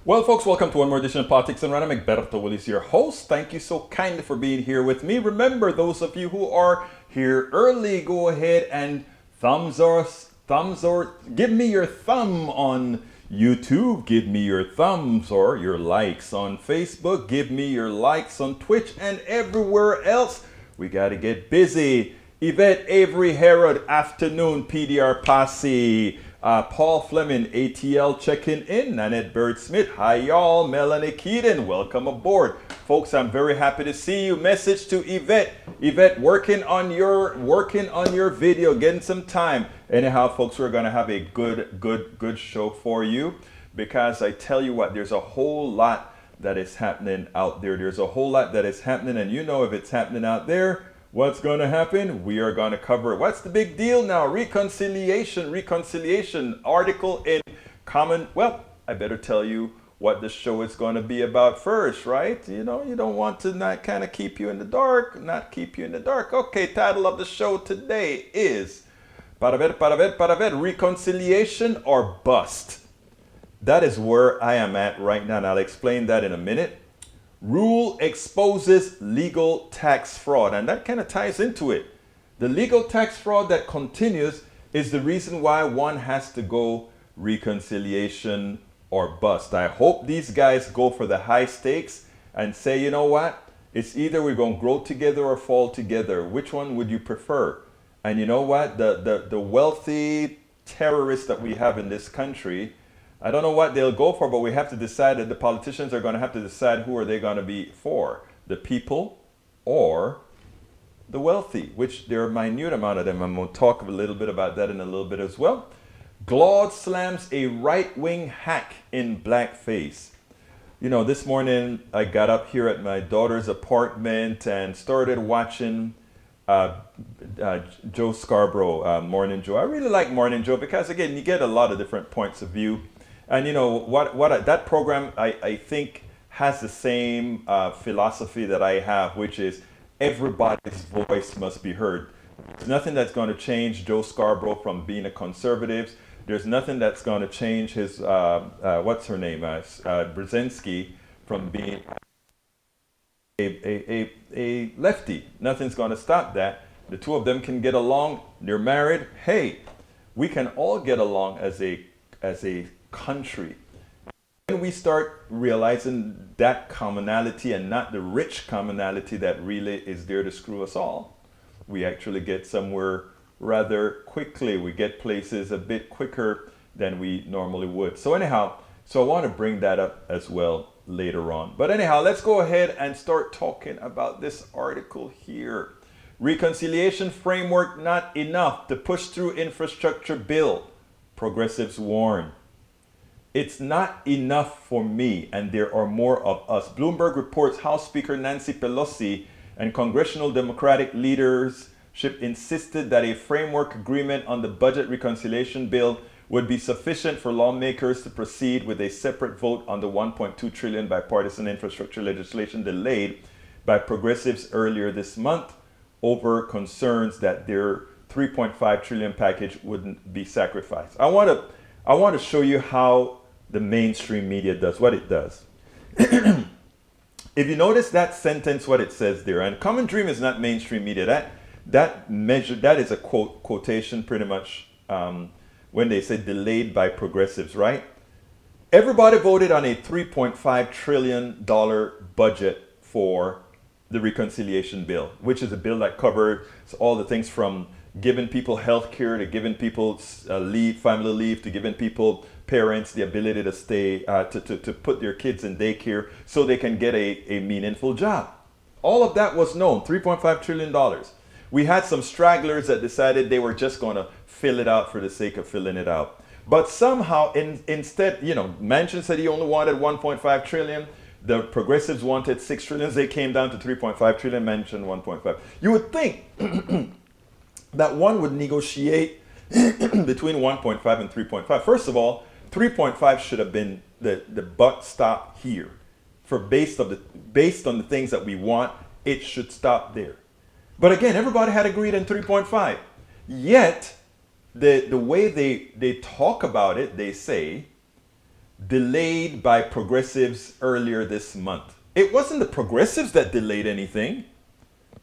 Well, folks, welcome to one more edition of Politics and Random. Egberto Willis, your host. Thank you so kindly for being here with me. Remember, those of you who are here early, go ahead and give me your thumb on YouTube, give me your thumbs or your likes on Facebook, give me your likes on Twitch and everywhere else. We got to get busy. Yvette Avery Herod, afternoon PDR Posse. Paul Fleming, ATL checking in. Nanette Bird Smith, hi y'all. Melanie Keaton, welcome aboard. Folks, I'm very happy to see you. Message to Yvette. Yvette, working on your video, getting some time. Anyhow, folks, we're gonna have a good show for you, because I tell you what, there's a whole lot that is happening out there. There's a whole lot that is happening, and you know if it's happening out there, what's going to happen? We are going to cover it. What's the big deal now? Reconciliation article in Common. Well, I better tell you what the show is going to be about first, right? You know, you don't want to not kind of keep you in the dark, Okay, title of the show today is Reconciliation or Bust. That is where I am at right now, and I'll explain that in a minute. Ruhle exposes legal tax fraud, and that kind of ties into it. The legal tax fraud that continues is the reason why one has to go reconciliation or bust. I hope these guys go for the high stakes and say, you know what? It's either we're going to grow together or fall together. Which one would you prefer? And you know what? The wealthy terrorists that we have in this country, I don't know what they'll go for, but we have to decide that the politicians are going to have to decide who are they going to be for, the people or the wealthy, which there are a minute amount of them. I'm going to talk a little bit about that in a little bit as well. Glaude slams a right-wing hack in blackface. You know, this morning I got up here at my daughter's apartment and started watching Joe Scarborough, Morning Joe. I really like Morning Joe because, again, you get a lot of different points of view. And you know that program, I think, has the same philosophy that I have, which is everybody's voice must be heard. There's nothing that's going to change Joe Scarborough from being a conservative. There's nothing that's going to change his Brzezinski from being a lefty. Nothing's going to stop that. The two of them can get along. They're married. Hey, we can all get along as a country. When we start realizing that commonality and not the rich commonality that really is there to screw us all, we actually get somewhere rather quickly. We get places a bit quicker than we normally would. So anyhow, I want to bring that up as well later on. But anyhow, let's go ahead and start talking about this article here. Reconciliation framework not enough to push through infrastructure bill, progressives warn. It's not enough for me, and there are more of us. Bloomberg reports House Speaker Nancy Pelosi and congressional Democratic leadership insisted that a framework agreement on the budget reconciliation bill would be sufficient for lawmakers to proceed with a separate vote on the $1.2 trillion bipartisan infrastructure legislation delayed by progressives earlier this month over concerns that their $3.5 trillion package wouldn't be sacrificed. I want to show you how the mainstream media does what it does. If you notice that sentence, what it says there, and Common Dream is not mainstream media. That is a quotation pretty much when they say delayed by progressives, right? Everybody voted on a $3.5 trillion budget for the reconciliation bill, which is a bill that covers all the things from giving people health care to giving people family leave, to giving people, parents, the ability to stay, to put their kids in daycare so they can get a meaningful job. All of that was known, $3.5 trillion. We had some stragglers that decided they were just going to fill it out for the sake of filling it out. But somehow, instead, Manchin said he only wanted 1.5 trillion. The progressives wanted 6 trillion. They came down to 3.5 trillion, Manchin 1.5. You would think that one would negotiate between 1.5 and 3.5. First of all, 3.5 should have been the buck stop here. Based on the things that we want, it should stop there. But again, everybody had agreed on 3.5. Yet, the way they talk about it, they say delayed by progressives earlier this month. It wasn't the progressives that delayed anything.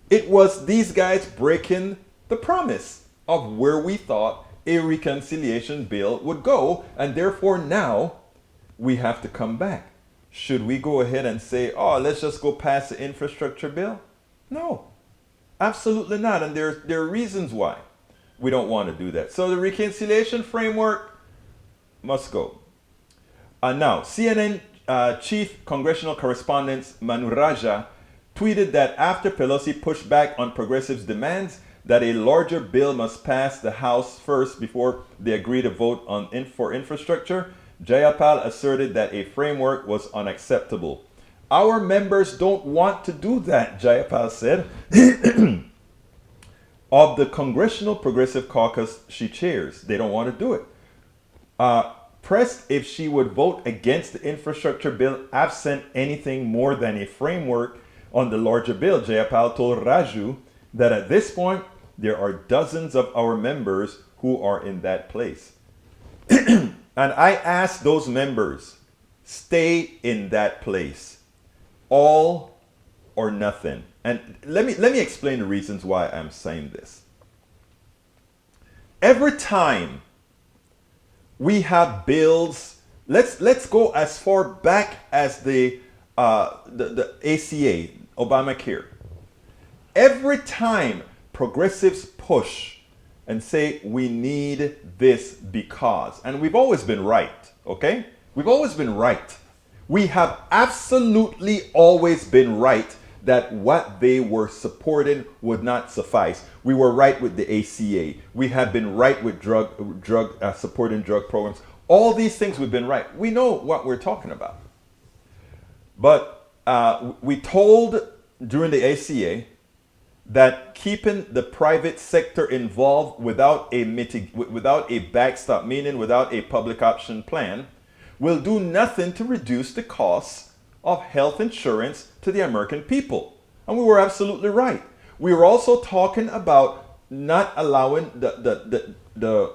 It was these guys breaking the promise of where we thought a reconciliation bill would go, and therefore now we have to come back. Should we go ahead and say, oh, let's just go pass the infrastructure bill? No, absolutely not. And there are reasons why we don't want to do that. So the reconciliation framework must go. Now, CNN chief congressional correspondent Manu Raja tweeted that after Pelosi pushed back on progressives' demands that a larger bill must pass the House first before they agree to vote for infrastructure, Jayapal asserted that a framework was unacceptable. Our members don't want to do that, Jayapal said, of the Congressional Progressive Caucus she chairs. They don't want to do it. Pressed if she would vote against the infrastructure bill absent anything more than a framework on the larger bill, Jayapal told Raju that at this point, there are dozens of our members who are in that place. And I ask those members, stay in that place. All or nothing. And let me explain the reasons why I'm saying this. Every time we have bills, let's go as far back as the ACA, Obamacare. Every time progressives push and say we need this because, and we've always been right, okay? We've always been right. We have absolutely always been right that what they were supporting would not suffice. We were right with the ACA. We have been right with supporting drug programs. All these things we've been right. We know what we're talking about. But we told during the ACA that keeping the private sector involved without a backstop, meaning without a public option plan, will do nothing to reduce the costs of health insurance to the American people. And we were absolutely right. We were also talking about not allowing the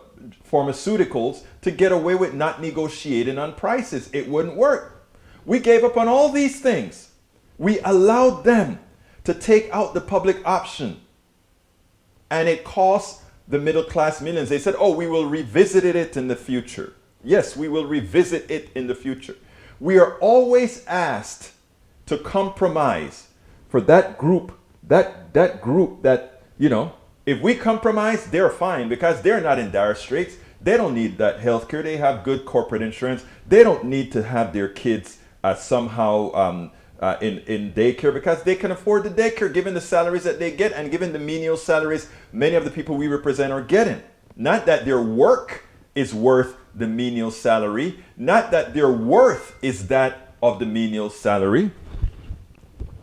pharmaceuticals to get away with not negotiating on prices. It wouldn't work. We gave up on all these things. We allowed them to take out the public option. And it cost the middle class millions. They said, oh, we will revisit it in the future. Yes, we will revisit it in the future. We are always asked to compromise for that group, that group that, you know, if we compromise, they're fine because they're not in dire straits. They don't need that health care. They have good corporate insurance. They don't need to have their kids somehow in daycare because they can afford the daycare given the salaries that they get and given the menial salaries many of the people we represent are getting. Not that their work is worth the menial salary, not that their worth is that of the menial salary.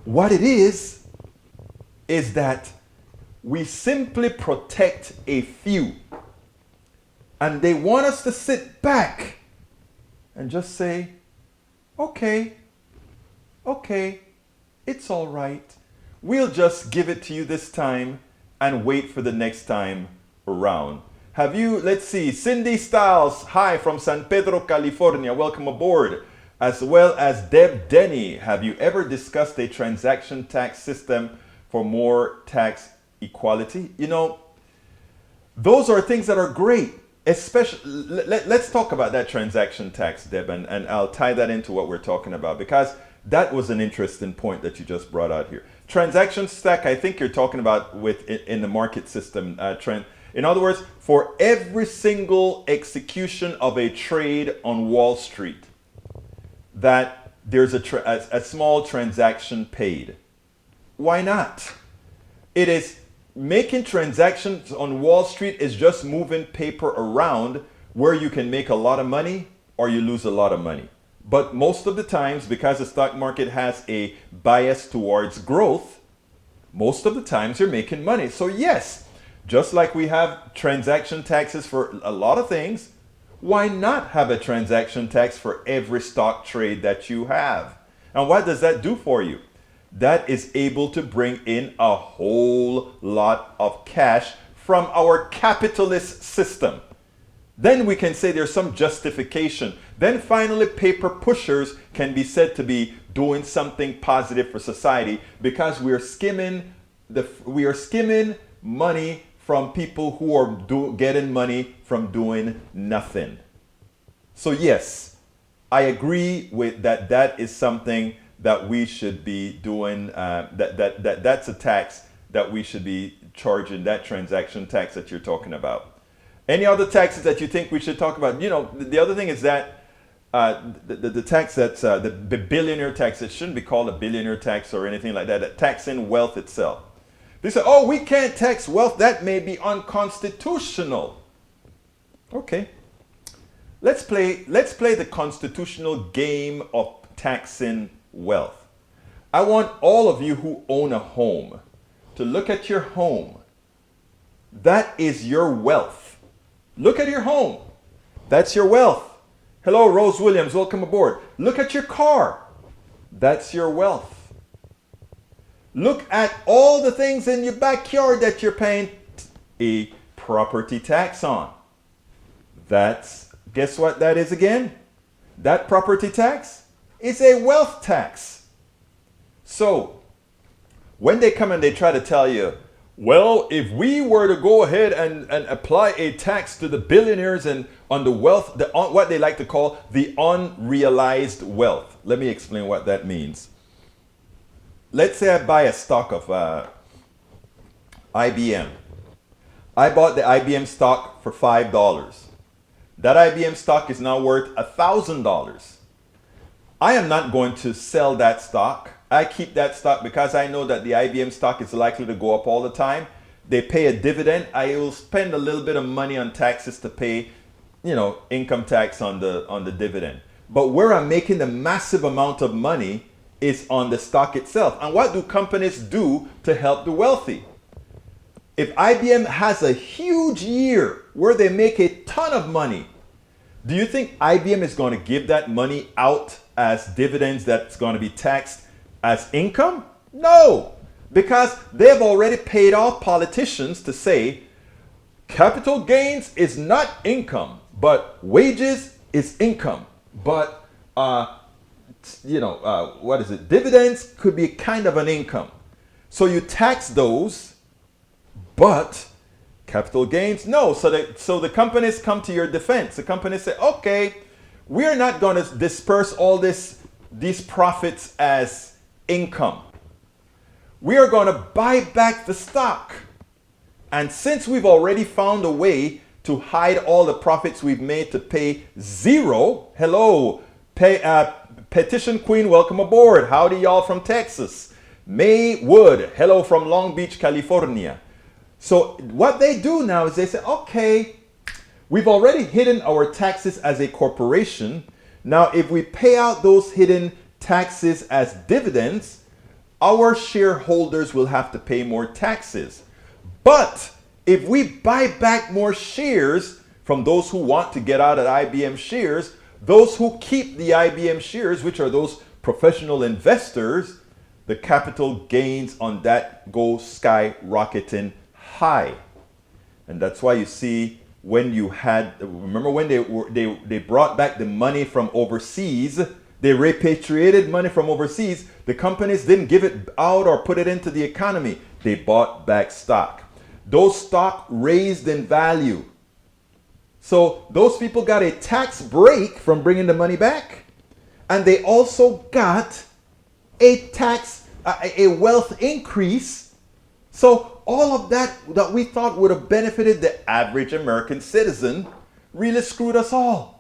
What it is that we simply protect a few. And they want us to sit back and just say, okay, it's all right. We'll just give it to you this time and wait for the next time around. Have you, let's see, Cindy Stiles, hi from San Pedro, California, welcome aboard. As well as Deb Denny, have you ever discussed a transaction tax system for more tax equality? You know, those are things that are great. Especially, let's talk about that transaction tax, Deb, and I'll tie that into what we're talking about because that was an interesting point that you just brought out here. Transaction stack, I think you're talking about in the market system trend. In other words, for every single execution of a trade on Wall Street, that there's a small transaction paid. Why not? It is making transactions on Wall Street is just moving paper around where you can make a lot of money or you lose a lot of money. But most of the times, because the stock market has a bias towards growth, most of the times you're making money. So yes, just like we have transaction taxes for a lot of things, why not have a transaction tax for every stock trade that you have? And what does that do for you? That is able to bring in a whole lot of cash from our capitalist system. Then we can say there's some justification. Then finally, paper pushers can be said to be doing something positive for society because we are skimming money from people who are getting money from doing nothing. So yes, I agree with that. That is something that we should be doing. That's a tax that we should be charging. That transaction tax that you're talking about. Any other taxes that you think we should talk about? You know, the other thing is that the tax that's the billionaire tax. It shouldn't be called a billionaire tax or anything like that. That taxing wealth itself. They say, oh, we can't tax wealth. That may be unconstitutional. Okay. Let's play the constitutional game of taxing wealth. I want all of you who own a home to look at your home. That is your wealth. Look at your home. That's your wealth. Hello, Rose Williams. Welcome aboard. Look at your car. That's your wealth. Look at all the things in your backyard that you're paying a property tax on. Guess what that is again? That property tax is a wealth tax. So, when they come and they try to tell you, well, if we were to go ahead and apply a tax to the billionaires and on the wealth, what they like to call the unrealized wealth. Let me explain what that means. Let's say I buy a stock of IBM. I bought the IBM stock for $5. That IBM stock is now worth $1,000. I am not going to sell that stock. I keep that stock because I know that the IBM stock is likely to go up all the time. They pay a dividend. I will spend a little bit of money on taxes to pay, income tax on the dividend. But where I'm making the massive amount of money is on the stock itself. And what do companies do to help the wealthy? If IBM has a huge year where they make a ton of money, do you think IBM is going to give that money out as dividends that's going to be taxed as income? No, because they've already paid off politicians to say capital gains is not income, but wages is income. But what is it? Dividends could be kind of an income. So you tax those, but capital gains, no. So the companies come to your defense. The companies say, okay, we're not going to disperse all these profits as income. We are going to buy back the stock. And since we've already found a way to hide all the profits we've made to pay zero, hello, Petition Queen, welcome aboard. Howdy y'all from Texas. May Wood, hello from Long Beach, California. So what they do now is they say, okay, we've already hidden our taxes as a corporation. Now, if we pay out those hidden taxes as dividends, our shareholders will have to pay more taxes. But if we buy back more shares from those who want to get out of IBM shares, those who keep the IBM shares, which are those professional investors, the capital gains on that go skyrocketing high. And that's why you see remember when they brought back the money from overseas, they repatriated money from overseas. The companies didn't give it out or put it into the economy. They bought back stock. Those stock raised in value. So those people got a tax break from bringing the money back. And they also got a wealth increase. So all of that we thought would have benefited the average American citizen really screwed us all.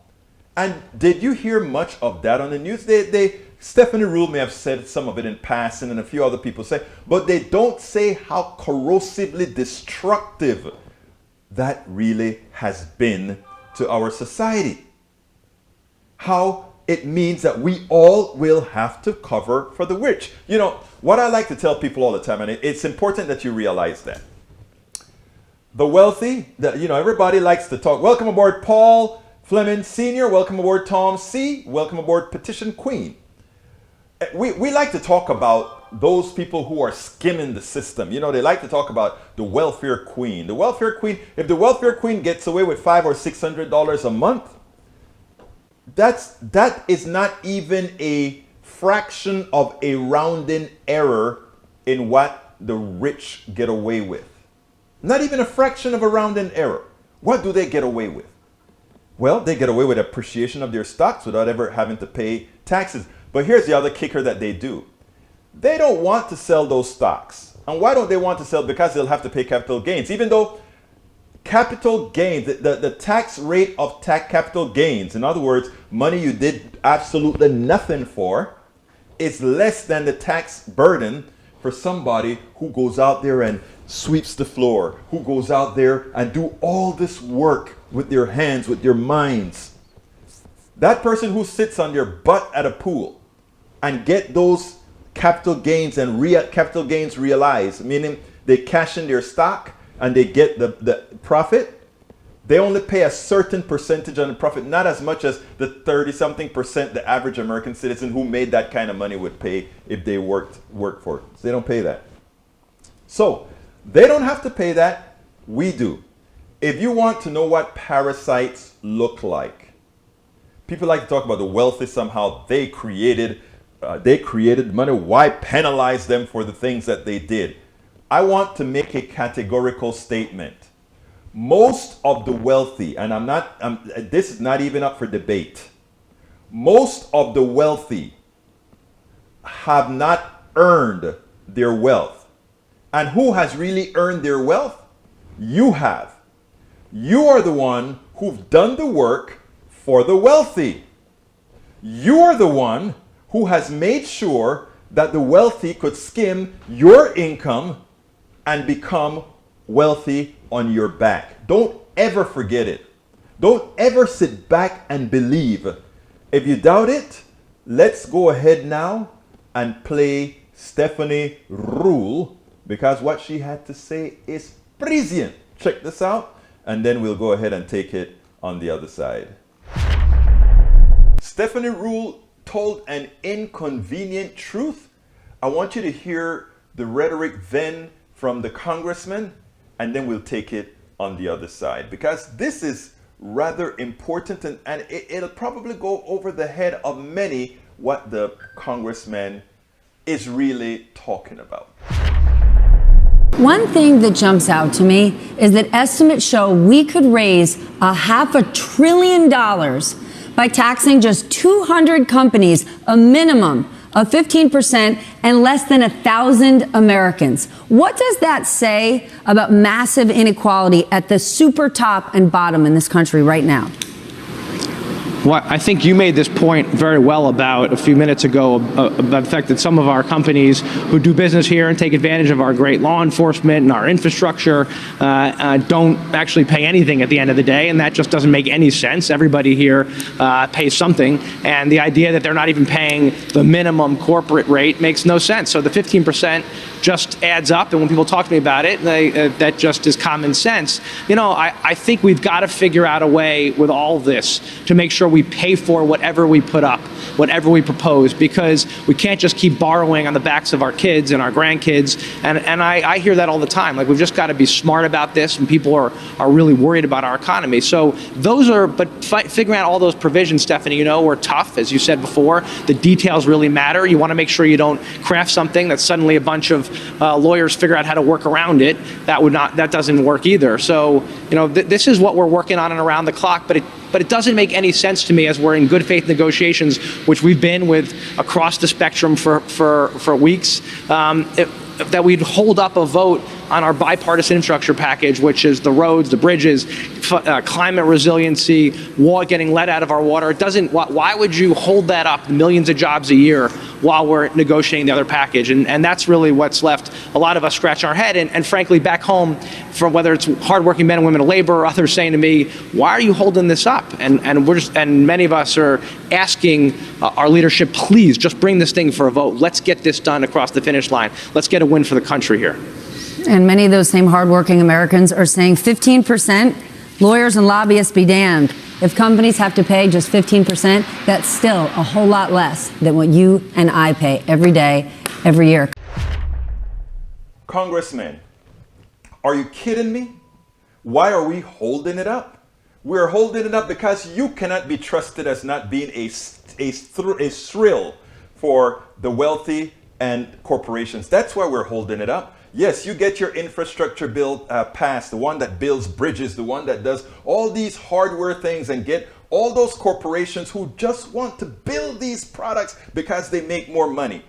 And did you hear much of that on the news? Stephanie Ruhle may have said some of it in passing, and a few other people say, but they don't say how corrosively destructive that really has been to our society. How it means that we all will have to cover for the rich. You know, what I like to tell people all the time, and it's important that you realize that. The wealthy, everybody likes to talk. Welcome aboard, Paul Fleming Sr. Welcome aboard, Tom C. Welcome aboard, Petition Queen. We like to talk about about those people who are skimming the system. You know, they like to talk about the welfare queen. The welfare queen, if the welfare queen gets away with $500 or $600 a month, that is not even a fraction of a rounding error in what the rich get away with. Not even a fraction of a rounding error. What do they get away with? Well, they get away with appreciation of their stocks without ever having to pay taxes. But here's the other kicker that they do. They don't want to sell those stocks. And why don't they want to sell? Because they'll have to pay capital gains. Even though capital gains, the tax rate of capital gains, in other words, money you did absolutely nothing for, is less than the tax burden for somebody who goes out there and sweeps the floor, who goes out there and do all this work with their hands, with their minds. That person who sits on their butt at a pool and get those capital gains and capital gains realized, meaning they cash in their stock and they get the profit, they only pay a certain percentage on the profit, not as much as the 30-something% the average American citizen who made that kind of money would pay if they worked for it. So they don't pay that. So they don't have to pay that. We do. If you want to know what parasites look like, people like to talk about the wealthy somehow. They created money. Why penalize them for the things that they did? I want to make a categorical statement. Most of the wealthy, and this is not even up for debate. Most of the wealthy have not earned their wealth. And who has really earned their wealth? You have. You are the one who've done the work for the wealthy. You are the one who has made sure that the wealthy could skim your income and become wealthy on your back. Don't ever forget it. Don't ever sit back and believe. If you doubt it, let's go ahead now and play Stephanie Ruhle, because what she had to say is brilliant. Check this out, and then we'll go ahead and take it on the other side. Stephanie Ruhle told an inconvenient truth. I want you to hear the rhetoric then from the congressman, and then we'll take it on the other side, because this is rather important, and it'll probably go over the head of many what the congressman is really talking about. One thing that jumps out to me is that estimates show we could raise $500 billion by taxing just 200 companies, a minimum of 15%, and less than 1,000 Americans. What does that say about massive inequality at the super top and bottom in this country right now? Well, I think you made this point very well about a few minutes ago about the fact that some of our companies who do business here and take advantage of our great law enforcement and our infrastructure don't actually pay anything at the end of the day, and that just doesn't make any sense. Everybody here pays something, and the idea that they're not even paying the minimum corporate rate makes no sense. So the 15% just adds up, and when people talk to me about it, that just is common sense. You know, I think we've got to figure out a way with all this to make sure we pay for whatever we put up, whatever we propose, because we can't just keep borrowing on the backs of our kids and our grandkids. And I hear that all the time. Like, we've just got to be smart about this, and people are really worried about our economy. So those are, but figuring out all those provisions, Stephanie, you know, are tough, as you said before. The details really matter. You want to make sure you don't craft something that suddenly a bunch of lawyers figure out how to work around it. That doesn't work either. So, you know, this is what we're working on and around the clock, but it doesn't make any sense to me, as we're in good faith negotiations, which we've been with across the spectrum for weeks, that we'd hold up a vote on our bipartisan infrastructure package, which is the roads, the bridges, climate resiliency, getting lead out of our water. It doesn't. Why would you hold that up, millions of jobs a year, while we're negotiating the other package? And that's really what's left a lot of us scratching our head. And frankly, back home, from whether it's hardworking men and women of labor or others saying to me, why are you holding this up? And many of us are asking our leadership, please just bring this thing for a vote. Let's get this done across the finish line. Let's get a win for the country here. And many of those same hardworking Americans are saying 15%, lawyers and lobbyists be damned. If companies have to pay just 15%, that's still a whole lot less than what you and I pay every day every year. Congressman, are you kidding me? Why are we holding it up? We're holding it up because you cannot be trusted as not being a thrill for the wealthy and corporations. That's why we're holding it up. Yes, you get your infrastructure bill passed, the one that builds bridges, the one that does all these hardware things, and get all those corporations who just want to build these products because they make more money.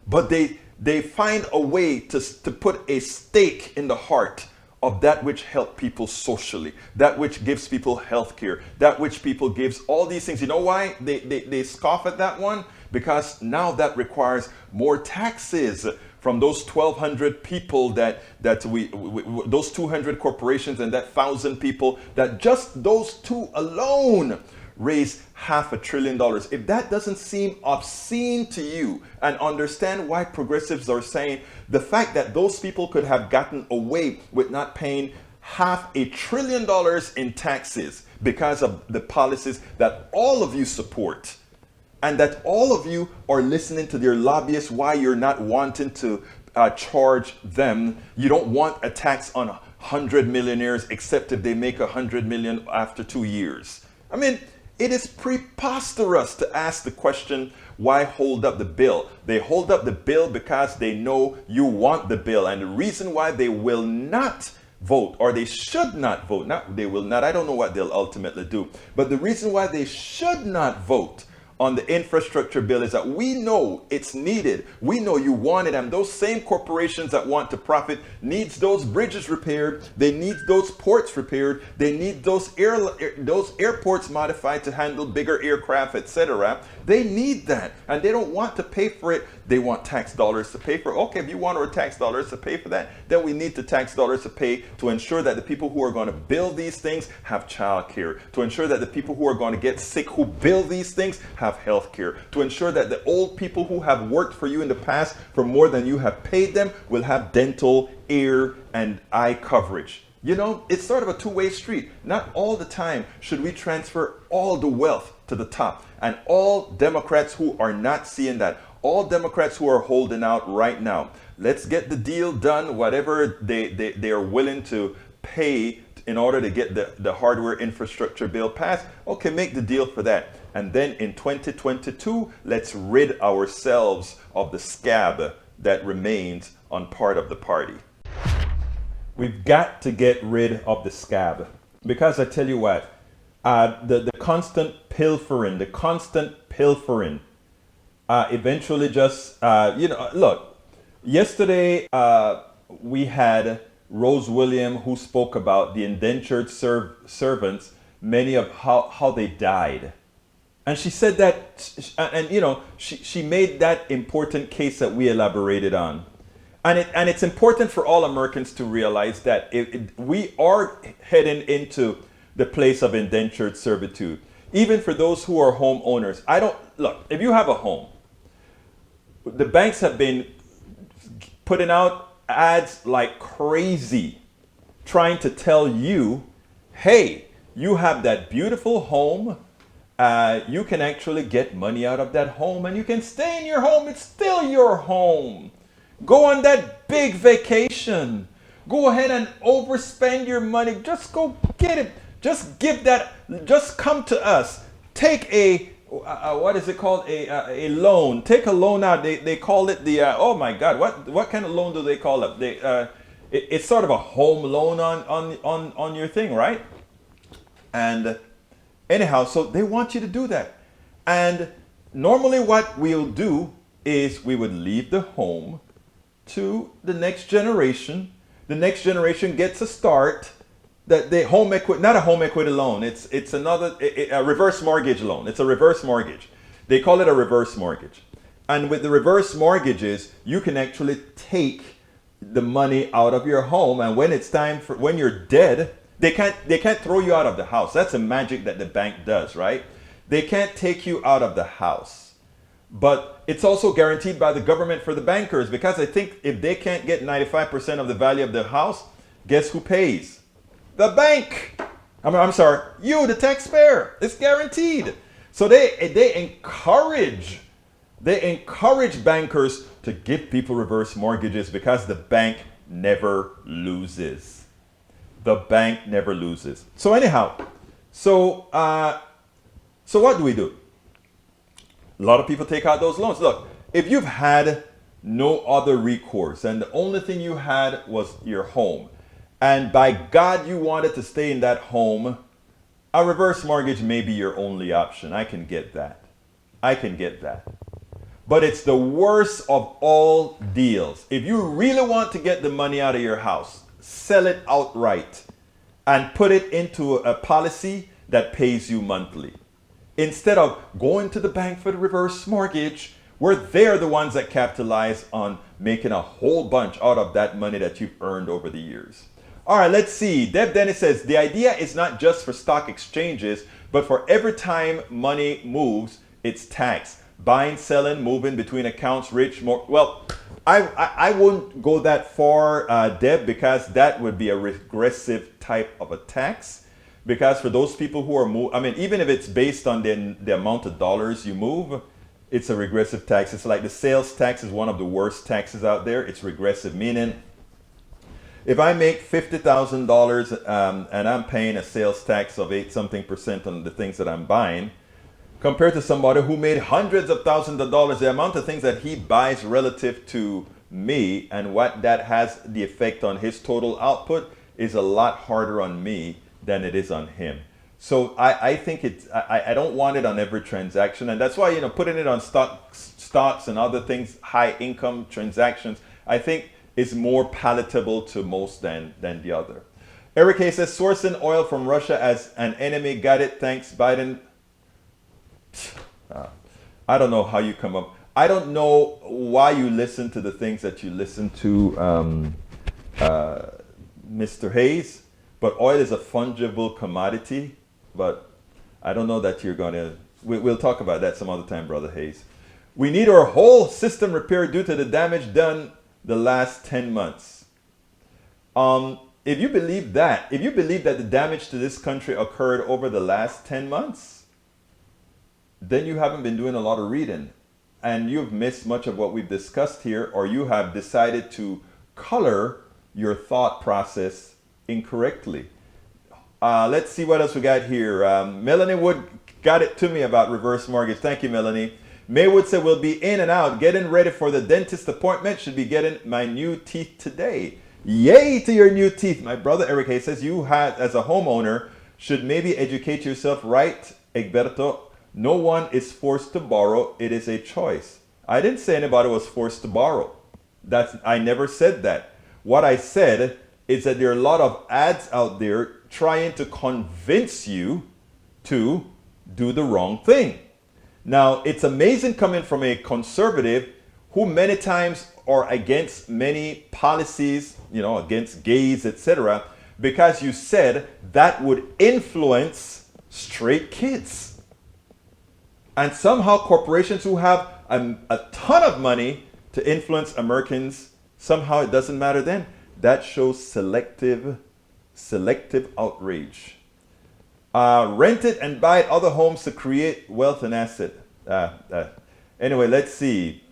But they find a way to put a stake in the heart of that which helps people socially, that which gives people health care, that which people gives all these things. You know why they scoff at that one? Because now that requires more taxes from those 1,200 people those 200 corporations and that 1,000 people, that just those two alone raise $500 billion. If that doesn't seem obscene to you, and understand why progressives are saying the fact that those people could have gotten away with not paying $500 billion in taxes because of the policies that all of you support, and that all of you are listening to their lobbyists, why you're not wanting to charge them. You don't want a tax on 100 millionaires except if they make 100 million after 2 years. I mean, it is preposterous to ask the question, why hold up the bill? They hold up the bill because they know you want the bill. And the reason why they will not vote, or they should not vote, they will not, I don't know what they'll ultimately do, but the reason why they should not vote on the infrastructure bill is that we know it's needed. We know you want it, and those same corporations that want to profit needs those bridges repaired. They need those ports repaired. They need those airports modified to handle bigger aircraft, etc. They need that, and they don't want to pay for it. They want tax dollars to pay for it. Okay, if you want our tax dollars to pay for that, then we need the tax dollars to pay to ensure that the people who are going to build these things have child care, to ensure that the people who are going to get sick who build these things have health care, to ensure that the old people who have worked for you in the past for more than you have paid them will have dental, ear, and eye coverage. You know, it's sort of a two-way street. Not all the time should we transfer all the wealth to the top. And all Democrats who are not seeing that, all Democrats who are holding out right now, let's get the deal done, whatever they are willing to pay in order to get the hardware infrastructure bill passed. Okay, make the deal for that. And then in 2022, let's rid ourselves of the scab that remains on part of the party. We've got to get rid of the scab, because I tell you what, the constant pilfering, eventually just, look, yesterday we had Rose Williams, who spoke about the indentured servants, many of how they died. And she said that, and she made that important case that we elaborated on. And it's important for all Americans to realize that we are heading into the place of indentured servitude, even for those who are homeowners. Look, if you have a home, the banks have been putting out ads like crazy, trying to tell you, hey, you have that beautiful home. You can actually get money out of that home, and you can stay in your home. It's still your home. Go on that big vacation. Go ahead and overspend your money. Just go get it. Just give that. Just come to us. Take a what is it called? A loan. Take a loan out. They call it the oh my God. What kind of loan do they call it? It's sort of a home loan on your thing, right? And anyhow, so they want you to do that. And normally what we'll do is we would leave the home to the next generation. The next generation gets a start. That the home equity, not a home equity loan. It's a reverse mortgage loan. It's a reverse mortgage. They call it a reverse mortgage. And with the reverse mortgages, you can actually take the money out of your home. And when it's time for, when you're dead, they can't throw you out of the house. That's a magic that the bank does, right? They can't take you out of the house. But it's also guaranteed by the government for the bankers, because I think if they can't get 95% of the value of the house, guess who pays? The bank. I'm sorry, you, the taxpayer. It's guaranteed. So they encourage They encourage bankers to give people reverse mortgages because the bank never loses. The bank never loses. So anyhow, so what do we do? A lot of people take out those loans. Look, if you've had no other recourse and the only thing you had was your home, and by God you wanted to stay in that home, a reverse mortgage may be your only option. I can get that. I can get that. But it's the worst of all deals. If you really want to get the money out of your house, sell it outright and put it into a policy that pays you monthly. Instead of going to the bank for the reverse mortgage, where they're the ones that capitalize on making a whole bunch out of that money that you've earned over the years. All right, let's see. Deb Dennis says, the idea is not just for stock exchanges, but for every time money moves, it's taxed. Buying, selling, moving between accounts, rich, more. Well, I wouldn't go that far, Deb, because that would be a regressive type of a tax. Because for those people who are I mean, even if it's based on the amount of dollars you move, it's a regressive tax. It's like the sales tax is one of the worst taxes out there. It's regressive, meaning if I make $50,000 and I'm paying a sales tax of 8-something% on the things that I'm buying, compared to somebody who made hundreds of thousands of dollars, the amount of things that he buys relative to me and what that has the effect on his total output is a lot harder on me than it is on him. So I think I don't want it on every transaction, and that's why, you know, putting it on stocks and other things, high income transactions, I think is more palatable to most than the other. Eric Hay says, sourcing oil from Russia as an enemy, got it, thanks Biden. I don't know how you come up. I don't know why you listen to the things that you listen to, Mr. Hayes, but oil is a fungible commodity. But I don't know that you're going to... We'll talk about that some other time, Brother Hayes. We need our whole system repaired due to the damage done the last 10 months. If you believe that the damage to this country occurred over the last 10 months, then you haven't been doing a lot of reading. And you've missed much of what we've discussed here, or you have decided to color your thought process incorrectly. Let's see what else we got here. Melanie Wood got it to me about reverse mortgage. Thank you, Melanie. Maywood said, we'll be in and out, getting ready for the dentist appointment. Should be getting my new teeth today. Yay to your new teeth. My brother Eric Hayes says, you as a homeowner should maybe educate yourself, right, Egberto? No one is forced to borrow. It is a choice. I didn't say anybody was forced to borrow. I never said that. What I said is that there are a lot of ads out there trying to convince you to do the wrong thing. Now, it's amazing coming from a conservative who many times are against many policies, you know, against gays, etc., because you said that would influence straight kids. And somehow corporations who have a ton of money to influence Americans, somehow it doesn't matter then. That shows selective outrage. Rent it and buy other homes to create wealth and asset. Anyway, let's see.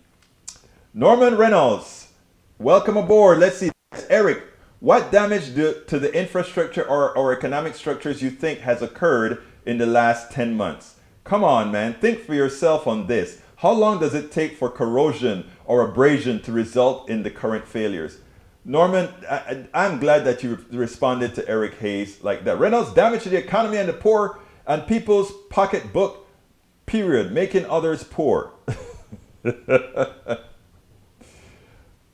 Norman Reynolds, welcome aboard. Let's see. Eric, what damage to the infrastructure or economic structures you think has occurred in the last 10 months? Come on, man. Think for yourself on this. How long does it take for corrosion or abrasion to result in the current failures? Norman, I'm glad that you responded to Eric Hayes like that. Reynolds, damage to the economy and the poor and people's pocketbook, period, making others poor.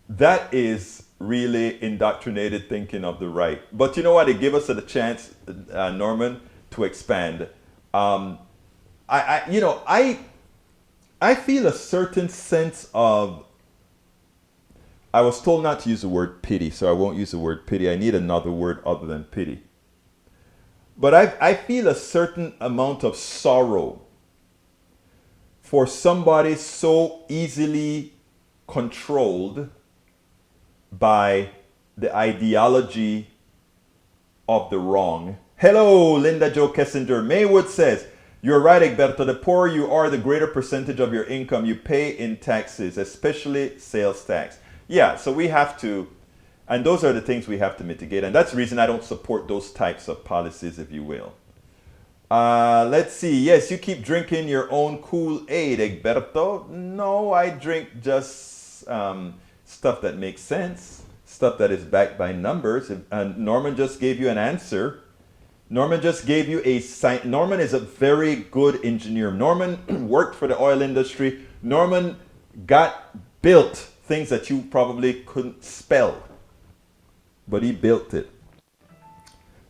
That is really indoctrinated thinking of the right. But you know what? It gave us a chance, Norman, to expand. I feel a certain sense of... I was told not to use the word pity, so I won't use the word pity. I need another word other than pity. But I feel a certain amount of sorrow for somebody so easily controlled by the ideology of the wrong. Hello, Linda Jo Kessinger. Maywood says, You're right, Egberto. The poorer you are, the greater percentage of your income you pay in taxes, especially sales tax. Yeah, so we have to, and those are the things we have to mitigate. And that's the reason I don't support those types of policies, if you will. Let's see. Yes, you keep drinking your own Kool-Aid, Egberto. No, I drink just stuff that makes sense, stuff that is backed by numbers. And Norman just gave you an answer. Norman just gave you a sign. Norman is a very good engineer. Norman worked for the oil industry. Norman built things that you probably couldn't spell, but he built it.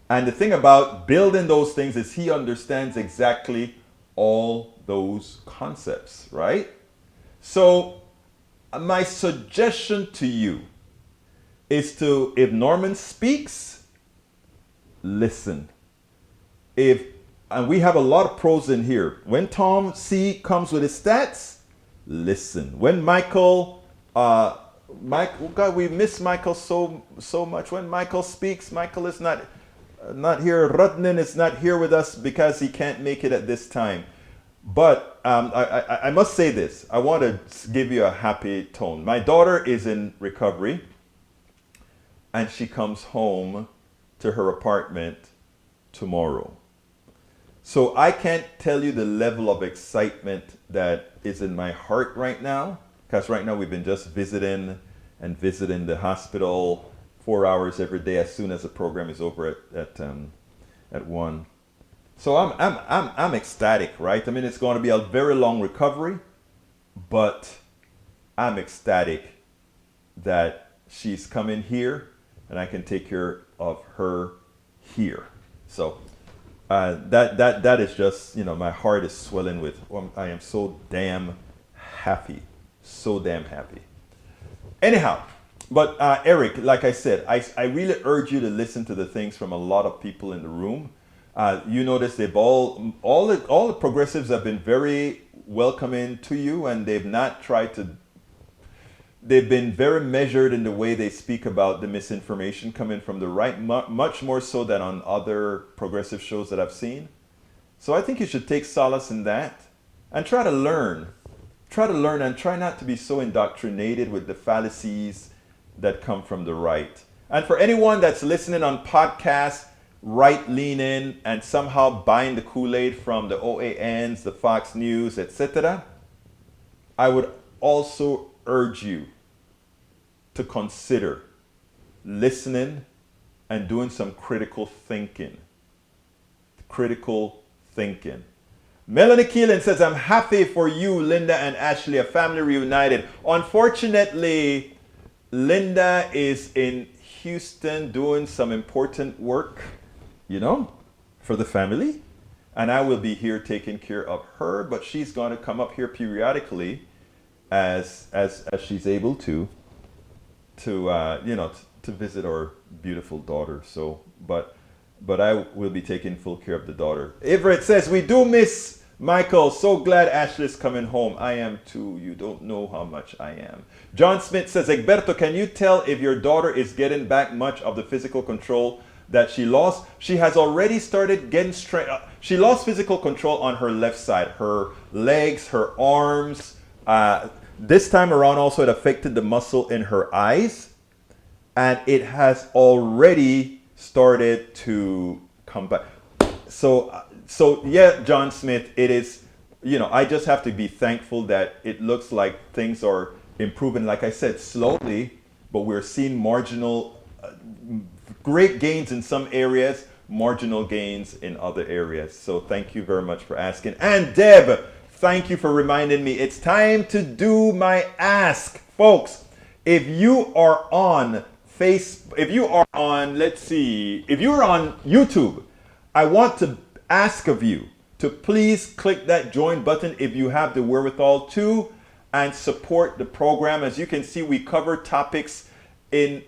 And the thing about building those things is he understands exactly all those concepts, right? So my suggestion to you is to, if Norman speaks, listen. And we have a lot of pros in here. When Tom C comes with his stats, listen. When Michael, oh God, we miss Michael so much. When Michael speaks, Michael is not here. Rudnin is not here with us because he can't make it at this time. But I must say this. I want to give you a happy tone. My daughter is in recovery, and she comes home to her apartment tomorrow. So I can't tell you the level of excitement that is in my heart right now, because right now we've been just visiting the hospital 4 hours every day as soon as the program is over at 1. So I'm ecstatic, right? I mean, it's going to be a very long recovery, but I'm ecstatic that she's coming here and I can take care of her here. So that is just, my heart is swelling with, I am so damn happy. So damn happy. Anyhow, but Eric, like I said, I really urge you to listen to the things from a lot of people in the room. You notice they've all the progressives have been very welcoming to you, and they've been very measured in the way they speak about the misinformation coming from the right, much more so than on other progressive shows that I've seen. So I think you should take solace in that and try to learn and try not to be so indoctrinated with the fallacies that come from the right. And for anyone that's listening on podcasts, right-leaning and somehow buying the Kool-Aid from the OANs, the Fox News, etc., I would also urge you to consider listening and doing some critical thinking. Critical thinking. Melanie Keelan says, I'm happy for you, Linda and Ashley, a family reunited. Unfortunately, Linda is in Houston doing some important work, for the family. And I will be here taking care of her, but she's going to come up here periodically as she's able to visit our beautiful daughter. So, but I will be taking full care of the daughter. Everett says, we do miss Michael. So glad Ashley's coming home. I am too. You don't know how much I am. John Smith says, Egberto, can you tell if your daughter is getting back much of the physical control that she lost? She has already started getting strength. She lost physical control on her left side, her legs, her arms. This time around also it affected the muscle in her eyes, and it has already started to come back. So yeah, John Smith, it is, I just have to be thankful that it looks like things are improving, like I said, slowly, but we're seeing marginal, great gains in some areas, marginal gains in other areas. So thank you very much for asking. And Deb, thank you for reminding me. It's time to do my ask. Folks, if you are on if you are on YouTube, I want to ask of you to please click that join button if you have the wherewithal to, and support the program. As you can see, we cover topics in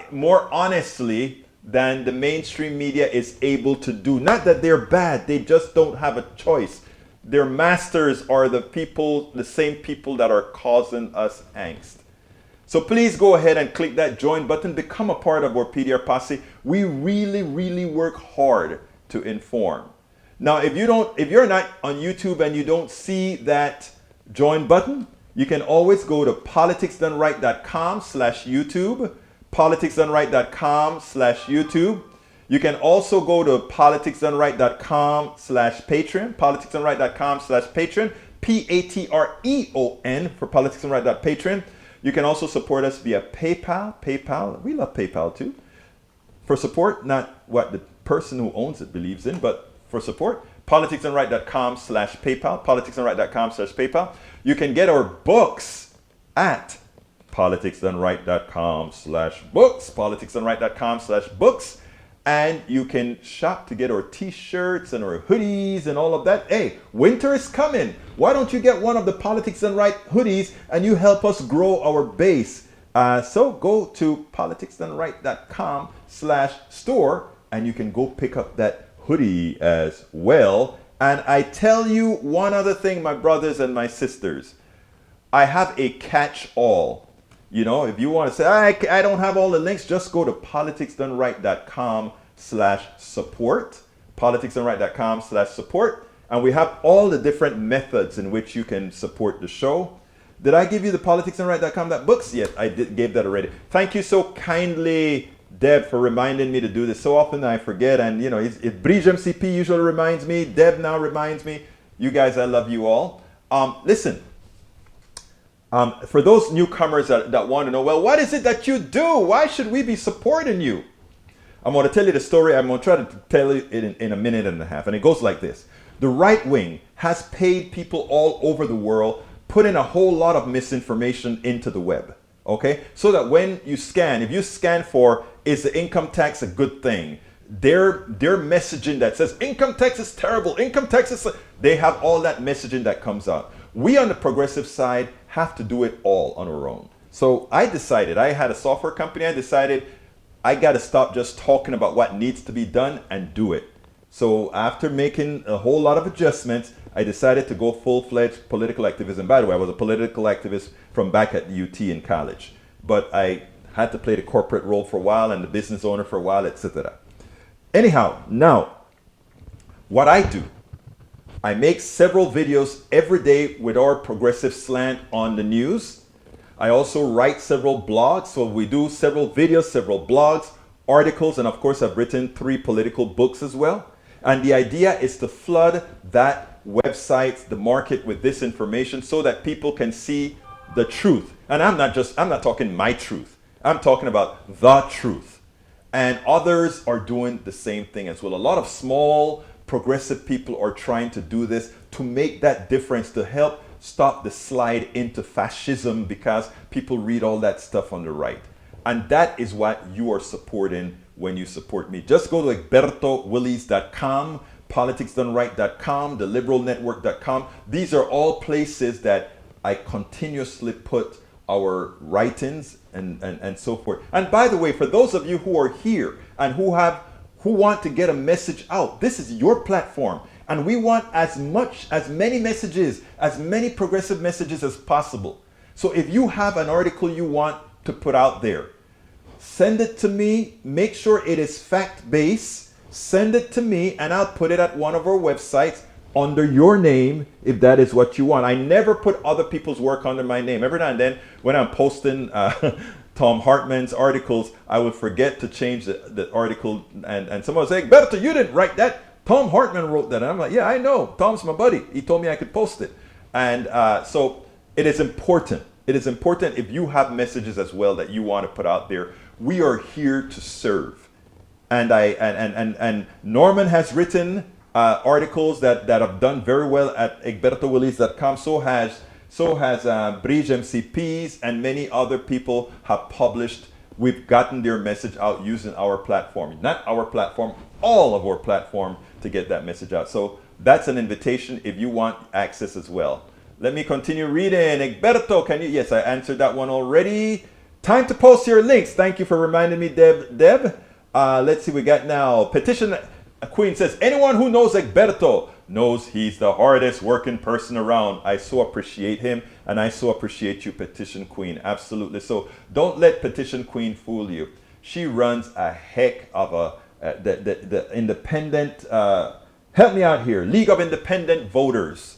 more honestly than the mainstream media is able to do. Not that they're bad, they just don't have a choice. Their masters are the same people that are causing us angst. So please go ahead and click that join button, become a part of our PDR posse. We really, really work hard to inform. Now, if you're not on YouTube and you don't see that join button, you can always go to politicsdoneright.com/YouTube, politicsdoneright.com/YouTube. You can also go to politicsdoneright.com/Patreon, politicsdoneright.com/Patreon, Patreon for politicsdoneright.patreon. You can also support us via PayPal. We love PayPal too. For support, not what the person who owns it believes in, but for support, politicsdoneright.com/PayPal, politicsdoneright.com/PayPal. You can get our books at politicsdoneright.com/books, politicsdoneright.com/books. And you can shop to get our t-shirts and our hoodies and all of that. Hey, winter is coming. Why don't you get one of the Politics Done Right hoodies and you help us grow our base? So go to politicsdoneright.com/store and you can go pick up that hoodie as well. And I tell you one other thing, my brothers and my sisters. I have a catch-all. You know, if you want to say, I don't have all the links, just go to politicsdoneright.com/support, politicsdoneright.com/support, and we have all the different methods in which you can support the show. Did I give you the politicsdoneright.com books? Yes, I gave that already. Thank you so kindly, Deb, for reminding me to do this. So often I forget, and you know, if Bridge MCP usually reminds me, Deb now reminds me. You guys, I love you all. Listen. For those newcomers that want to know, well, what is it that you do? Why should we be supporting you? I'm going to tell you the story. I'm going to try to tell you it in a minute and a half. And it goes like this. The right wing has paid people all over the world, putting a whole lot of misinformation into the web. Okay? So that when you scan, if you scan for, is the income tax a good thing? Their messaging that says income tax is terrible, income tax is, they have all that messaging that comes out. We on the progressive side have to do it all on our own. So I decided, I had a software company, I decided I got to stop just talking about what needs to be done and do it. So after making a whole lot of adjustments, I decided to go full-fledged political activism. By the way, I was a political activist from back at UT in college, but I had to play the corporate role for a while and the business owner for a while, etc. Anyhow, now, what I do, I make several videos every day with our progressive slant on the news. I also write several blogs. So we do several videos, several blogs, articles, and of course I've written 3 political books as well. And the idea is to flood that website, the market, with this information so that people can see the truth. And I'm not talking my truth. I'm talking about the truth. And others are doing the same thing as well. A lot of small progressive people are trying to do this to make that difference, to help stop the slide into fascism, because people read all that stuff on the right. And that is what you are supporting when you support me. Just go to egbertowillies.com, politicsdoneright.com, theliberalnetwork.com. These are all places that I continuously put our writings and so forth. And by the way, for those of you who are here and who want to get a message out, this is your platform. And we want as many messages, as many progressive messages as possible. So if you have an article you want to put out there, send it to me. Make sure it is fact-based. Send it to me and I'll put it at one of our websites under your name if that is what you want. I never put other people's work under my name. Every now and then when I'm posting Tom Hartman's articles, I would forget to change the article, and someone would say, Berto, you didn't write that. Tom Hartman wrote that. And I'm like, yeah, I know. Tom's my buddy. He told me I could post it. And so it is important. It is important if you have messages as well that you want to put out there. We are here to serve. And Norman has written articles that have done very well at egbertowillies.com. So has Bridge MCPs, and many other people have published. We've gotten their message out using our platform. Not our platform, all of our platform, to get that message out. So that's an invitation if you want access as well. Let me continue reading. Egberto, can you? Yes, I answered that one already. Time to post your links. Thank you for reminding me, Deb. Let's see, we got now. Petition Queen says, anyone who knows Egberto knows he's the hardest working person around. I so appreciate him, and I so appreciate you, Petition Queen. Absolutely. So don't let Petition Queen fool you. She runs a heck of the independent Help me out here. League of Independent Voters.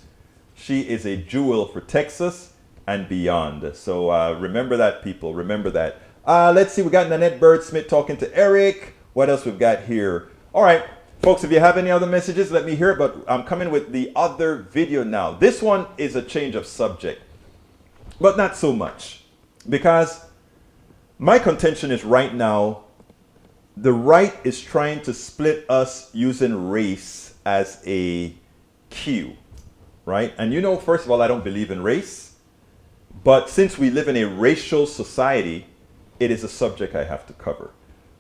She is a jewel for Texas and beyond. So remember that, people. Remember that. Let's see. We got Nanette Bird-Smith talking to Eric. What else we've got here? All right, folks, if you have any other messages, let me hear it. But I'm coming with the other video now. This one is a change of subject, but not so much, because my contention is right now, the right is trying to split us using race as a cue, right? And you know, first of all, I don't believe in race, but since we live in a racial society, it is a subject I have to cover.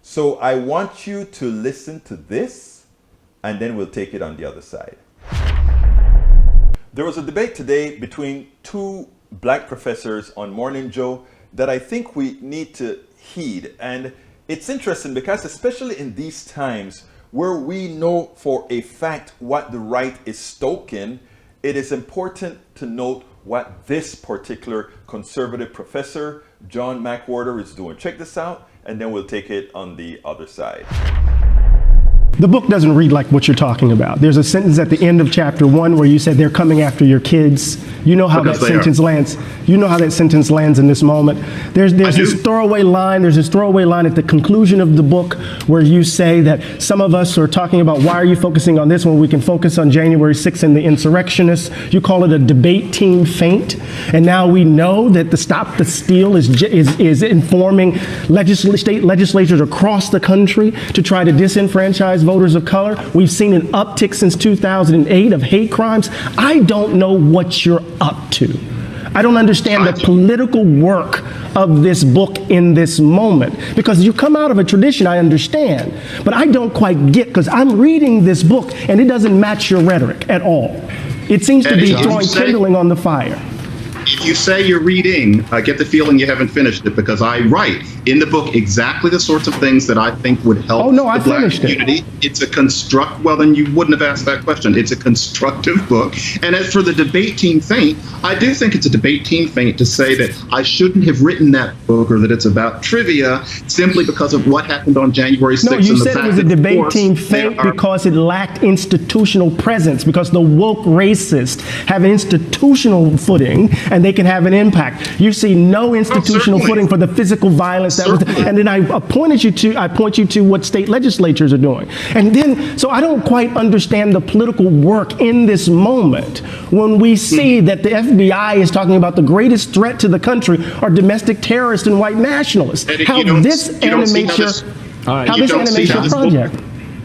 So I want you to listen to this, and then we'll take it on the other side. There was a debate today between two black professors on Morning Joe that I think we need to heed. And it's interesting because especially in these times where we know for a fact what the right is stoking, it is important to note what this particular conservative professor, John McWhorter, is doing. Check this out, and then we'll take it on the other side. The book doesn't read like what you're talking about. There's a sentence at the end of chapter 1 where you said they're coming after your kids. You know how that sentence lands. You know how that sentence lands in this moment. There's this throwaway line. There's this throwaway line at the conclusion of the book where you say that some of us are talking about why are you focusing on this when we can focus on January 6th and the insurrectionists. You call it a debate team feint. And now we know that the Stop the Steal is informing state legislatures across the country to try to disenfranchise voters of color. We've seen an uptick since 2008 of hate crimes. I don't know what you're up to. I don't understand the political work of this book in this moment, because you come out of a tradition I understand, but I don't quite get, because I'm reading this book and it doesn't match your rhetoric at all. It seems to be throwing kindling on the fire. If you say you're reading, I get the feeling you haven't finished it, because I write in the book exactly the sorts of things that I think would help the Black community. It's a well, then you wouldn't have asked that question. It's a constructive book. And as for the debate team feint, I do think it's a debate team feint to say that I shouldn't have written that book or that it's about trivia simply because of what happened on January 6th. No, you said it was a debate team feint because it lacked institutional presence, because the woke racists have institutional footing and they can have an impact. You see no institutional footing for the physical violence that was, and then I point you to what state legislatures are doing. And then, so I don't quite understand the political work in this moment when we see that the FBI is talking about the greatest threat to the country are domestic terrorists and white nationalists. How this animates your project.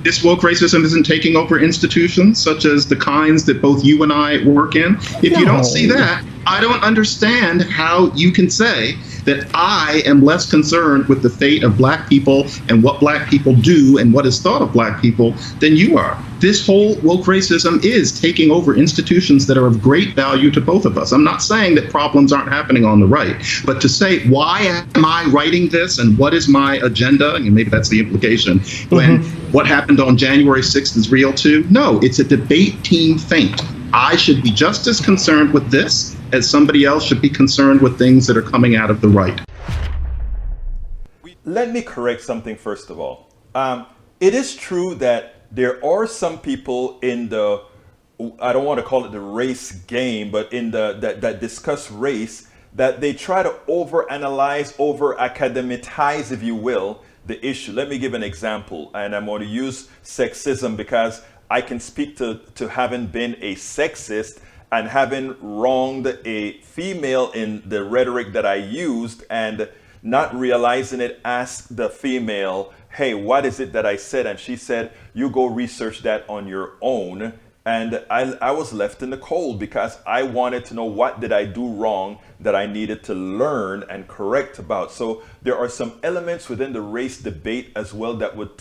This woke racism isn't taking over institutions such as the kinds that both you and I work in. If you don't see that, I don't understand how you can say that I am less concerned with the fate of Black people and what Black people do and what is thought of Black people than you are. This whole woke racism is taking over institutions that are of great value to both of us. I'm not saying that problems aren't happening on the right, but to say, why am I writing this and what is my agenda, and maybe that's the implication, when what happened on January 6th is real too? No, it's a debate team feint. I should be just as concerned with this as somebody else should be concerned with things that are coming out of the right. Let me correct something first of all. It is true that there are some people in the, I don't want to call it the race game, but in the that discuss race, that they try to overanalyze, over-academicize, if you will, the issue. Let me give an example, and I'm going to use sexism because I can speak to having been a sexist and having wronged a female in the rhetoric that I used and not realizing it, asked the female, hey, what is it that I said? And she said, you go research that on your own. And I was left in the cold because I wanted to know what did I do wrong that I needed to learn and correct about. So there are some elements within the race debate as well that would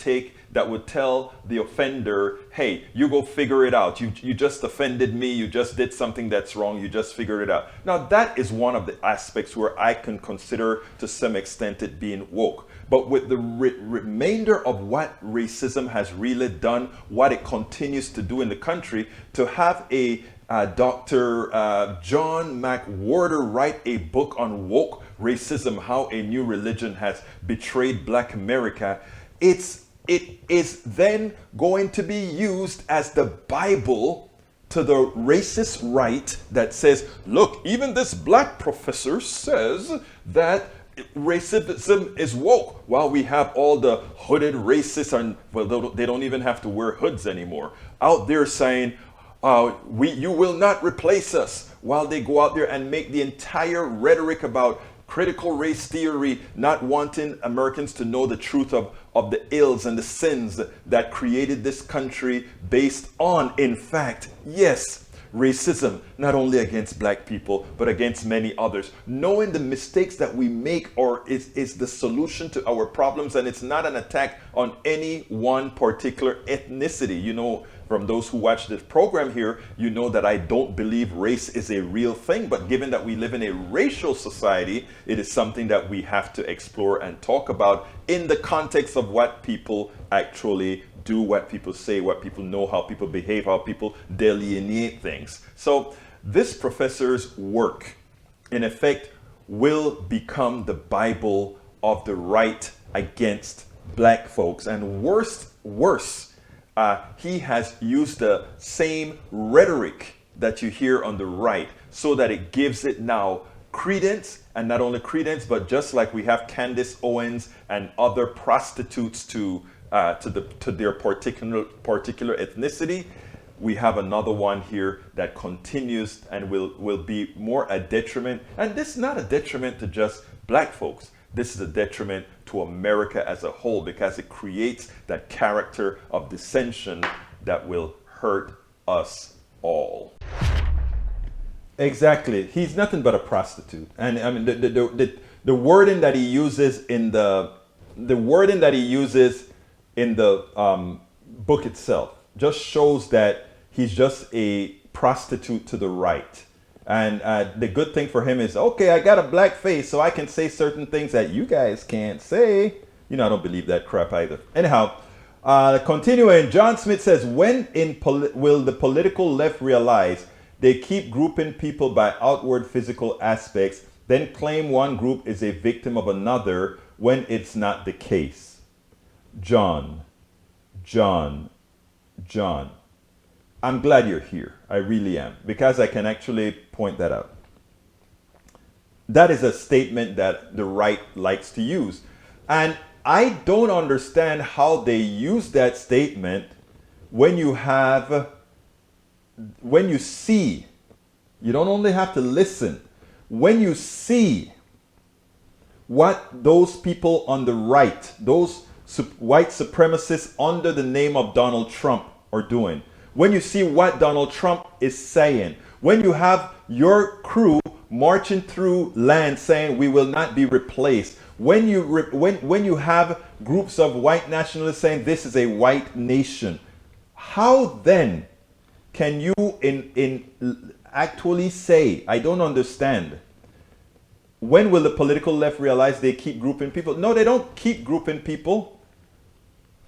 tell the offender, hey, you go figure it out. You just offended me. You just did something that's wrong. You just figured it out. Now that is one of the aspects where I can consider to some extent it being woke. But with the remainder of what racism has really done, what it continues to do in the country, to have a Dr. John McWhorter write a book on woke racism, how a new religion has betrayed Black America, it's it is then going to be used as the Bible to the racist right that says, look, even this black professor says that racism is woke, while we have all the hooded racists, and well, they don't even have to wear hoods anymore, out there saying, you will not replace us, while they go out there and make the entire rhetoric about critical race theory, not wanting Americans to know the truth of the ills and the sins that created this country based on, in fact, yes, racism, not only against black people, but against many others. Knowing the mistakes that we make is the solution to our problems, and it's not an attack on any one particular ethnicity. You know, from those who watch this program here, you know that I don't believe race is a real thing, but given that we live in a racial society, it is something that we have to explore and talk about in the context of what people actually do, what people say, what people know, how people behave, how people delineate things. So this professor's work, in effect, will become the Bible of the right against black folks. And worse, he has used the same rhetoric that you hear on the right, so that it gives it now credence, and not only credence, but just like we have Candace Owens and other prostitutes to their particular ethnicity, we have another one here that continues and will be more a detriment. And this is not a detriment to just black folks. This is a detriment to America as a whole, because it creates that character of dissension that will hurt us all. Exactly. He's nothing but a prostitute. And I mean, the wording that he uses in the book itself just shows that he's just a prostitute to the right. And the good thing for him is, okay, I got a black face, so I can say certain things that you guys can't say. You know, I don't believe that crap either. Anyhow, continuing, John Smith says, when will the political left realize they keep grouping people by outward physical aspects, then claim one group is a victim of another when it's not the case? John. I'm glad you're here. I really am, because I can actually point that out. That is a statement that the right likes to use. And I don't understand how they use that statement when you see, you don't only have to listen, when you see what those people on the right, those white supremacists under the name of Donald Trump are doing, when you see what Donald Trump is saying, when you have your crew marching through land saying we will not be replaced, when you have groups of white nationalists saying this is a white nation, how then can you actually say, I don't understand, when will the political left realize they keep grouping people? No, they don't keep grouping people.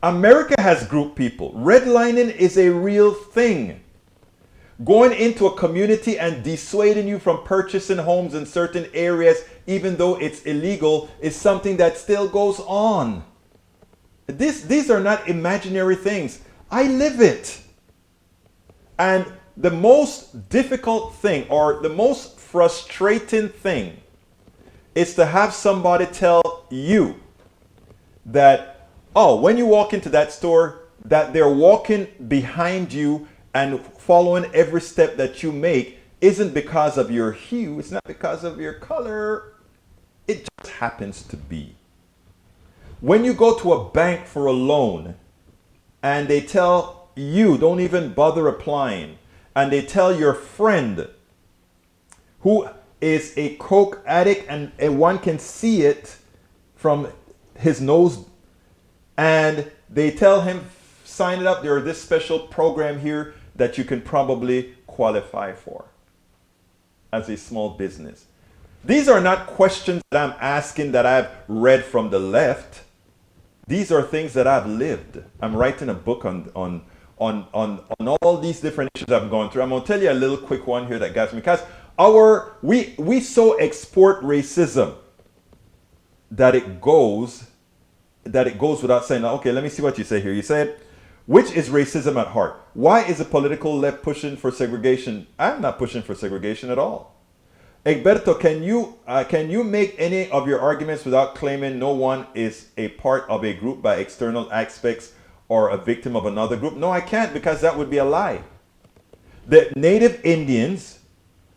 America has grouped people. Redlining is a real thing. Going into a community and dissuading you from purchasing homes in certain areas, even though it's illegal, is something that still goes on. These are not imaginary things. I live it. And the most difficult thing, or the most frustrating thing, is to have somebody tell you that, oh, when you walk into that store, that they're walking behind you and following every step that you make isn't because of your hue, it's not because of your color, it just happens to be. When you go to a bank for a loan and they tell you, don't even bother applying, and they tell your friend who is a coke addict, and one can see it from his nose, and they tell him, sign it up, there's this special program here that you can probably qualify for as a small business. These are not questions that I'm asking that I've read from the left. These are things that I've lived. I'm writing a book on all these different issues I've gone through. I'm going to tell you a little quick one here that got me, because we so export racism that it goes that it goes without saying. Okay, let me see what you say here. You said, which is racism at heart? Why is the political left pushing for segregation? I'm not pushing for segregation at all. Egberto, can you make any of your arguments without claiming no one is a part of a group by external aspects or a victim of another group? No, I can't, because that would be a lie. The native Indians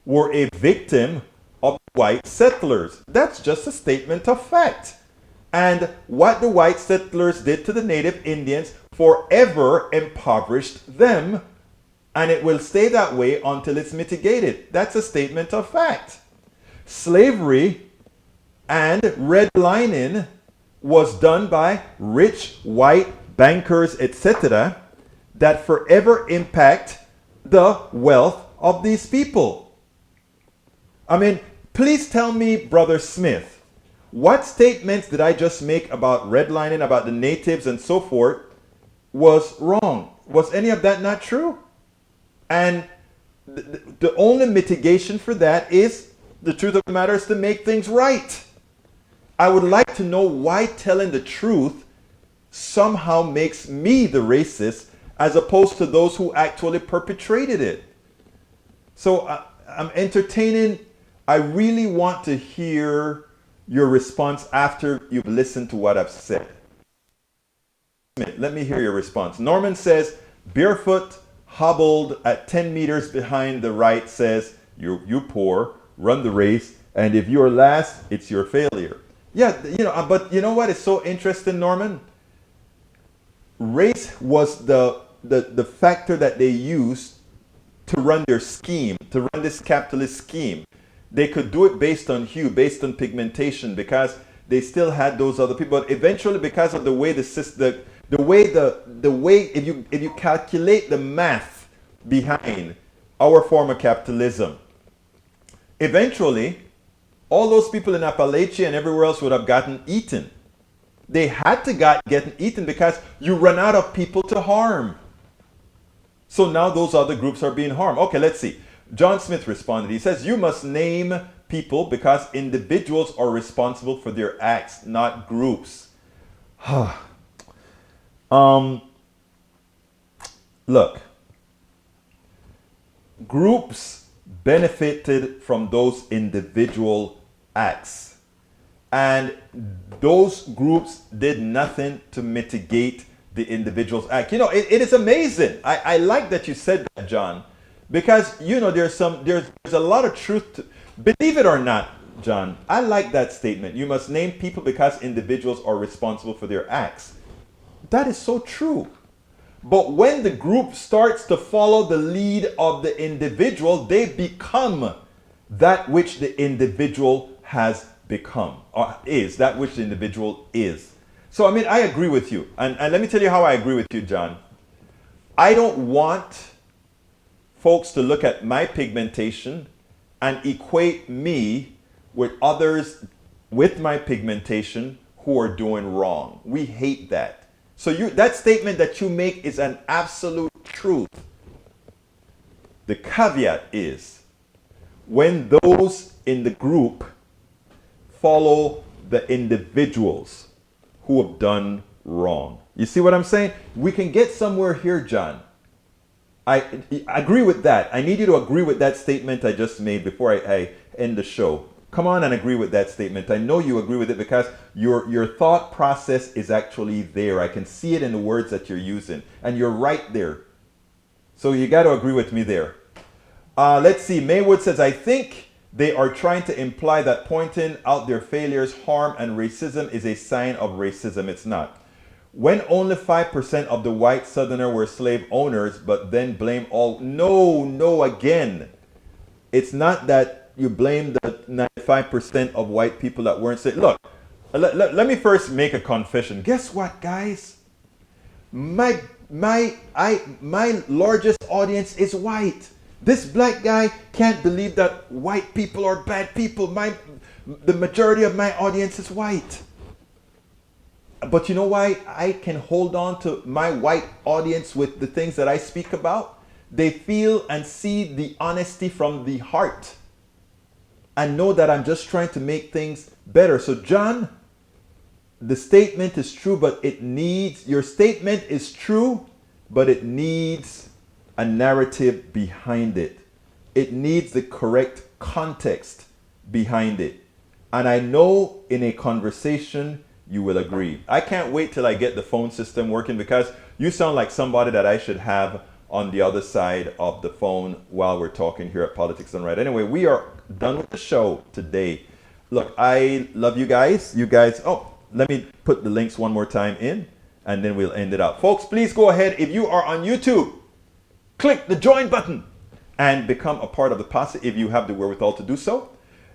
were a victim of white settlers. That's just a statement of fact. And what the white settlers did to the native Indians forever impoverished them, and it will stay that way until it's mitigated. That's a statement of fact. Slavery and redlining was done by rich white bankers, etc., that forever impact the wealth of these people. I mean, please tell me, Brother Smith, what statements did I just make about redlining, about the natives and so forth, was wrong? Was any of that not true? And the only mitigation for that is, the truth of the matter is to make things right. I would like to know why telling the truth somehow makes me the racist as opposed to those who actually perpetrated it. So I'm entertaining. I really want to hear your response after you've listened to what I've said. Let me hear your response. Norman says, barefoot, hobbled at 10 meters behind the right says, you poor, run the race, and if you're last, it's your failure. Yeah, but you know what is so interesting, Norman? Race was the factor that they used to run their scheme, to run this capitalist scheme. They could do it based on hue, based on pigmentation, because they still had those other people. But eventually, because of the way if you calculate the math behind our form of capitalism, eventually, all those people in Appalachia and everywhere else would have gotten eaten. They had to get eaten because you run out of people to harm. So now those other groups are being harmed. Okay, let's see. John Smith responded. He says, you must name people because individuals are responsible for their acts, not groups. Look, groups benefited from those individual acts, and those groups did nothing to mitigate the individual's act. It is amazing. I like that you said that, John, because there's a lot of truth to, believe it or not, John. I like that statement. You must name people because individuals are responsible for their acts. That is so true. But when the group starts to follow the lead of the individual, they become that which the individual has become, or is that which the individual is. So, I mean, I agree with you. And let me tell you how I agree with you, John. I don't want folks to look at my pigmentation and equate me with others with my pigmentation who are doing wrong. We hate that. So that statement that you make is an absolute truth. The caveat is when those in the group follow the individuals who have done wrong. You see what I'm saying? We can get somewhere here, John. I agree with that. I need you to agree with that statement I just made before I end the show. Come on and agree with that statement. I know you agree with it because your thought process is actually there. I can see it in the words that you're using, and you're right there. So you got to agree with me there. Let's see. Maywood says, I think they are trying to imply that pointing out their failures, harm, and racism is a sign of racism. It's not. When only 5% of the white Southerner were slave owners, but then blame all. No, again. It's not that you blame the 95% of white people that weren't slave. Look, let me first make a confession. Guess what, guys? My largest audience is white. This black guy can't believe that white people are bad people. The majority of my audience is white. But you know why I can hold on to my white audience with the things that I speak about? They feel and see the honesty from the heart and know that I'm just trying to make things better. So John, the statement is true, but your statement is true, but it needs a narrative behind it. It needs the correct context behind it. And I know in a conversation you will agree. I can't wait till I get the phone system working, because you sound like somebody that I should have on the other side of the phone while we're talking here at Politics Done Right. Anyway, we are done with the show today. Look, I love you guys. Let me put the links one more time in, and then we'll end it out. Folks, please go ahead. If you are on YouTube, click the join button and become a part of the posse if you have the wherewithal to do so.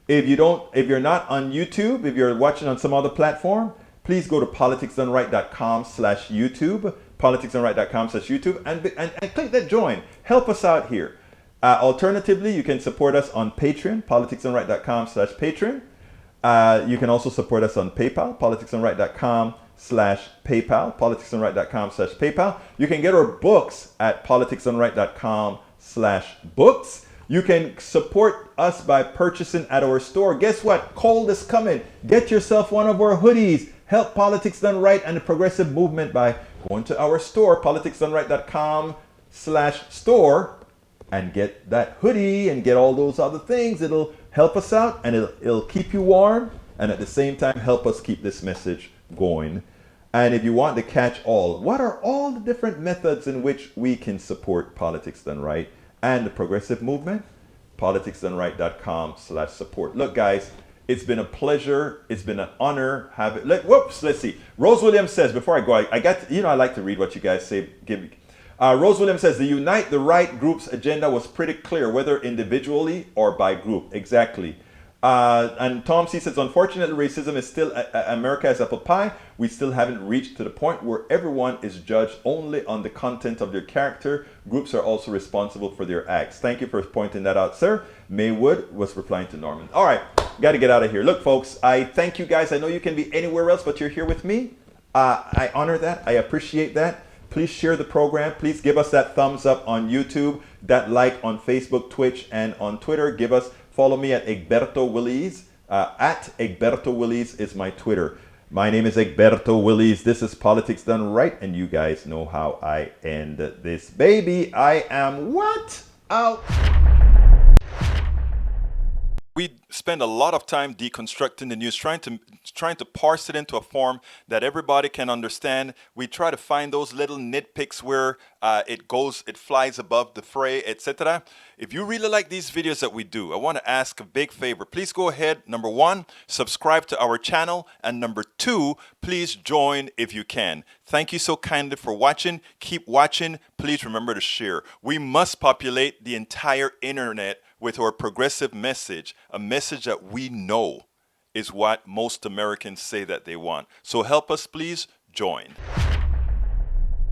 If you're not on YouTube, if you're watching on some other platform, please go to politicsdoneright.com/YouTube, politicsdoneright.com/YouTube, and click that join. Help us out here. Alternatively, you can support us on Patreon, politicsdoneright.com/Patreon. You can also support us on PayPal, politicsdoneright.com/PayPal, politicsdoneright.com/PayPal. You can get our books at politicsdoneright.com/books. You can support us by purchasing at our store. Guess what? Cold is coming. Get yourself one of our hoodies. Help Politics Done Right and the progressive movement by going to our store, politicsdoneright.com/store, and get that hoodie and get all those other things. It'll help us out, and it'll keep you warm, and at the same time help us keep this message going. And if you want to catch what are all the different methods in which we can support Politics Done Right and the progressive movement, politicsdoneright.com/support. Look, guys, it's been a pleasure. It's been an honor. Let's see. Rose Williams says, before I go, I like to read what you guys say. Rose Williams says, the Unite the Right group's agenda was pretty clear, whether individually or by group. Exactly. And Tom C says, unfortunately, racism is still America as apple pie. We still haven't reached to the point where everyone is judged only on the content of their character. Groups are also responsible for their acts. Thank you for pointing that out, sir. Maywood was replying to Norman. All right, got to get out of here. Look, folks, I thank you guys. I know you can be anywhere else, but you're here with me. I honor that. I appreciate that. Please share the program. Please give us that thumbs up on YouTube, that like on Facebook, Twitch, and on Twitter. Follow me at Egberto Willies. At Egberto Willies is my Twitter. My name is Egberto Willies. This is Politics Done Right, and you guys know how I end this baby. I am what? Out. We spend a lot of time deconstructing the news, trying to parse it into a form that everybody can understand. We try to find those little nitpicks where it flies above the fray, etc. If you really like these videos that we do, I want to ask a big favor. Please go ahead. Number one, subscribe to our channel. And number two, please join if you can. Thank you so kindly for watching. Keep watching. Please remember to share. We must populate the entire internet with our progressive message, a message that we know is what most Americans say that they want. So help us, please join.